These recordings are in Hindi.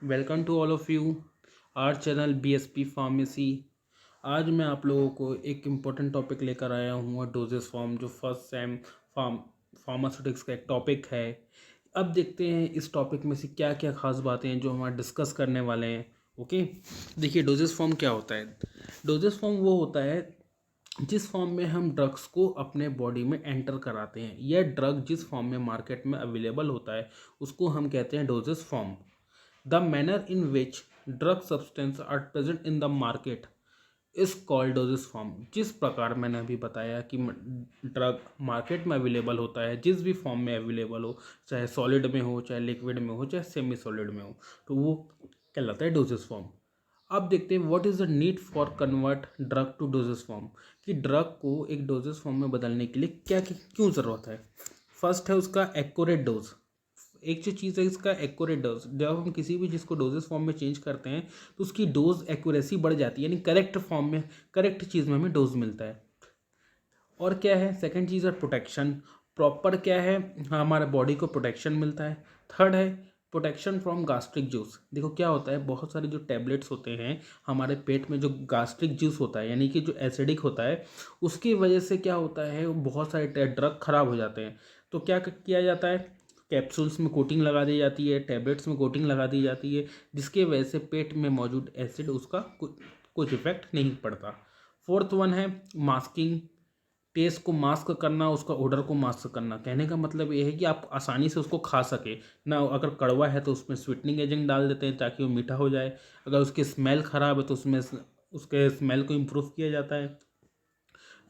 Welcome to all of you our channel BSP pharmacy. आज मैं आप लोगों को एक इम्पोर्टेंट टॉपिक लेकर आया हूँ डोजेस फॉर्म, जो फर्स्ट सेम फार्मास्यूटिक्स का एक टॉपिक है। अब देखते हैं इस टॉपिक में से क्या क्या खास बातें हैं जो हम आज डिस्कस करने वाले हैं। ओके, देखिए डोजेस फॉर्म क्या होता है। डोजेस फॉर्म वो होता है जिस फॉर्म में हम ड्रग्स को अपने बॉडी में एंटर कराते हैं। यह ड्रग जिस फॉर्म में मार्केट में अवेलेबल होता है उसको हम कहते हैं doses form. The manner in which drug substance are present in the market is called dosage form। जिस प्रकार मैंने अभी बताया कि ड्रग मार्केट में अवेलेबल होता है, जिस भी फॉर्म में अवेलेबल हो, चाहे सॉलिड में हो, चाहे लिक्विड में हो, चाहे सेमी सॉलिड में हो, तो वो कहलाता है डोजेज फॉर्म। अब देखते हैं what is the need for convert drug to doses form, कि ड्रग को एक डोजेज फॉर्म में बदलने के लिए क्या क्यों ज़रूरत है। फर्स्ट है उसका एक्यूरेट डोज। एक जो चीज़ है इसका एक्यूरेट डोज। जब हम किसी भी चीज़ को डोजेस फॉर्म में चेंज करते हैं तो उसकी डोज एक्यूरेसी बढ़ जाती है, यानी करेक्ट फॉर्म में करेक्ट चीज़ में हमें डोज मिलता है। और क्या है सेकंड चीज़ है प्रोटेक्शन। प्रॉपर क्या है, हमारे बॉडी को प्रोटेक्शन मिलता है। थर्ड है प्रोटेक्शन फ्रॉम गास्ट्रिक जूस। देखो क्या होता है, बहुत सारे जो टैबलेट्स होते हैं हमारे पेट में, जो गास्ट्रिक जूस होता है यानी कि जो एसिडिक होता है, उसकी वजह से क्या होता है बहुत सारे ड्रग खराब हो जाते हैं। तो क्या किया जाता है, कैप्सूल्स में कोटिंग लगा दी जाती है, टैबलेट्स में कोटिंग लगा दी जाती है, जिसके वजह से पेट में मौजूद एसिड उसका कुछ इफेक्ट नहीं पड़ता। फोर्थ वन है मास्किंग। टेस्ट को मास्क करना, उसका ऑर्डर को मास्क करना। कहने का मतलब ये है कि आप आसानी से उसको खा सके ना। अगर कड़वा है तो उसमें स्वीटनिंग एजेंट डाल देते हैं ताकि वो मीठा हो जाए। अगर उसकी स्मेल ख़राब है तो उसमें उसके स्मेल को इम्प्रूव किया जाता है।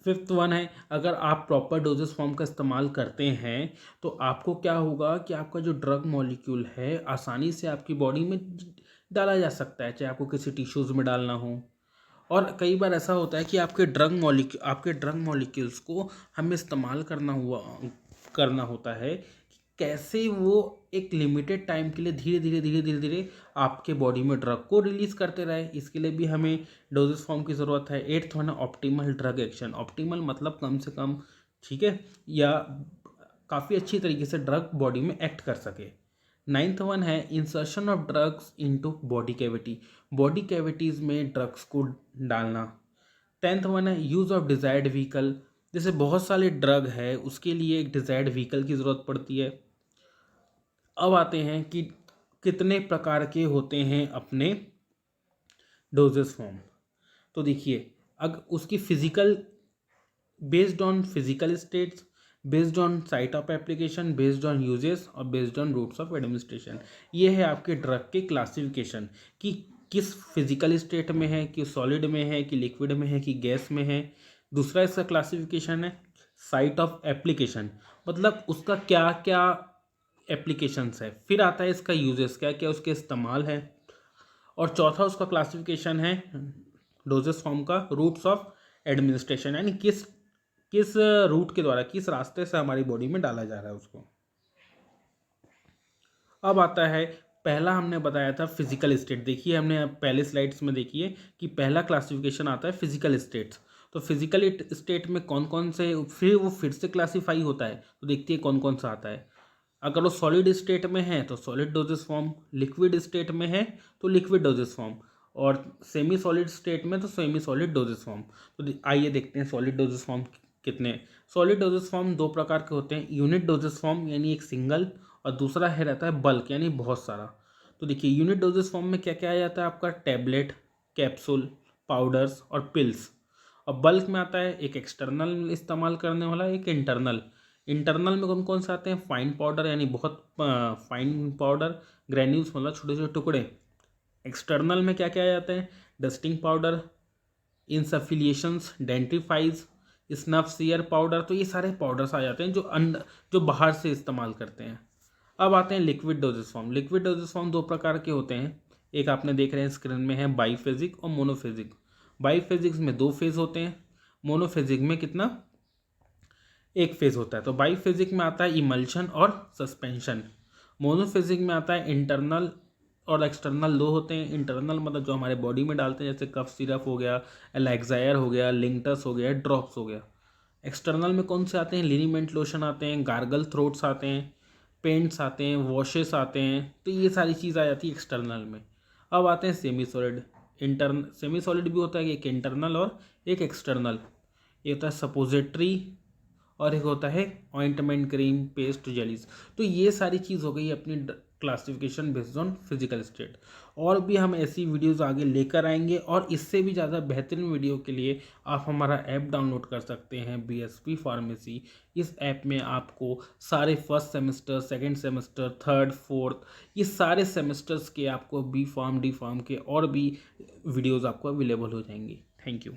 फिफ्थ वन है, अगर आप प्रॉपर डोजेस फॉर्म का इस्तेमाल करते हैं तो आपको क्या होगा कि आपका जो ड्रग मॉलिक्यूल है आसानी से आपकी बॉडी में डाला जा सकता है, चाहे आपको किसी टिश्यूज़ में डालना हो। और कई बार ऐसा होता है कि आपके ड्रग मॉलिक्यूल्स को हमें इस्तेमाल करना होता है कि कैसे वो एक लिमिटेड टाइम के लिए धीरे धीरे आपके बॉडी में ड्रग को रिलीज करते रहे। इसके लिए भी हमें डोजेस फॉर्म की ज़रूरत है। एट्थ वन है ऑप्टिमल ड्रग एक्शन। ऑप्टिमल मतलब कम से कम, ठीक है, या काफ़ी अच्छी तरीके से ड्रग बॉडी में एक्ट कर सके। नाइन्थ वन है insertion of drugs into body cavity. Body cavities में ड्रग्स को डालना। टेंथ वन है यूज़ ऑफ डिज़ायर्ड व्हीकल। जैसे बहुत सारे ड्रग है उसके लिए एक डिज़ायर्ड व्हीकल की ज़रूरत पड़ती है। अब आते हैं कि कितने प्रकार के होते हैं अपने डोजेस फॉर्म। तो देखिए, अगर उसकी physical, based on physical status, based on site of application, based on usages और based on routes of administration. ये है आपके ड्रग के क्लासिफिकेशन कि किस फिजिकल स्टेट में है, कि सॉलिड में है, कि लिक्विड में है, कि गैस में है। दूसरा इसका क्लासिफिकेशन है साइट ऑफ एप्लीकेशन, मतलब उसका क्या क्या एप्लीकेशंस है। फिर आता है इसका यूजेस, क्या क्या उसके इस्तेमाल है। और चौथा उसका क्लासिफिकेशन है डोजेस फॉर्म का रूट्स ऑफ एडमिनिस्ट्रेशन, यानी किस किस रूट के द्वारा, किस रास्ते से हमारी बॉडी में डाला जा रहा है उसको। अब आता है, पहला हमने बताया था फिजिकल स्टेट। देखिए हमने पहले स्लाइड्स में देखिए कि पहला क्लासिफिकेशन आता है फिजिकल स्टेट्स। तो फिजिकल स्टेट में कौन कौन से, फिर से क्लासीफाई होता है। तो देखते हैं कौन कौन सा आता है। अगर वो सॉलिड स्टेट में है तो solid doses form, liquid state में है तो लिक्विड डोजेस फॉर्म, और सेमी सॉलिड स्टेट में तो सेमी सॉलिड डोजेस फॉर्म। तो आइए देखते हैं सॉलिड डोजेस फॉर्म कितने। सॉलिड डोजेस फॉर्म दो प्रकार के होते हैं, यूनिट डोजेस फॉर्म यानी एक सिंगल, और दूसरा है रहता है बल्क यानी बहुत सारा। तो देखिए यूनिट डोजेस फॉर्म में क्या क्या आ जाता है आपका, टैबलेट, कैप्सूल, पाउडर्स और पिल्स। और बल्क में आता है एक एक्सटर्नल इस्तेमाल करने वाला, एक इंटरनल। इंटरनल में कौन कौन से आते हैं, फाइन पाउडर यानी बहुत फाइन पाउडर, ग्रैन्यूल्स मतलब छोटे छोटे टुकड़े। एक्सटर्नल में क्या क्या आ जाते हैं, dusting powder, insufflations, dentifrices, snuff sear powder. तो ये सारे पाउडर्स आ जाते हैं जो बाहर से इस्तेमाल करते हैं। अब आते हैं liquid dosage form. Liquid dosage form दो प्रकार के होते हैं, एक आपने देख रहे हैं स्क्रीन में है बाईफेजिक और मोनोफेजिक। बाईफेजिक्स में दो फेज होते हैं, मोनोफेजिक में कितना, एक फेज होता है। तो बाईफेजिक में आता है इमल्शन और सस्पेंशन। मोनोफेजिक में आता है इंटरनल और एक्सटर्नल, दो होते हैं। इंटरनल मतलब जो हमारे बॉडी में डालते हैं, जैसे कफ सिरप हो गया, एलेक्सायर हो गया, लिंकटस हो गया, ड्रॉप्स हो गया। एक्सटर्नल में कौन से आते हैं, लिनीमेंट लोशन आते हैं, गार्गल थ्रोट्स आते हैं, पेंट्स आते हैं, वॉशेस आते हैं। तो ये सारी चीज़ आ जाती है एक्सटर्नल में। अब आते हैं सेमी सॉलिड। सेमी सॉलिड भी होता है एक इंटरनल और एक एक्सटर्नल। ये होता है सपोजिटरी और एक होता है ऑइंटमेंट, क्रीम, पेस्ट, जेलीज। तो ये सारी चीज़ हो गई अपनी classification based on physical state. और भी हम ऐसी वीडियोस आगे लेकर आएंगे, और इससे भी ज़्यादा बेहतरीन वीडियो के लिए आप हमारा ऐप डाउनलोड कर सकते हैं बीएसपी फार्मेसी। इस ऐप में आपको सारे first semester, second semester, third, fourth, ये सारे सेमेस्टर्स के आपको बी फार्म, डी फार्म के और भी वीडियोज़ आपको अवेलेबल हो जाएंगे। Thank you.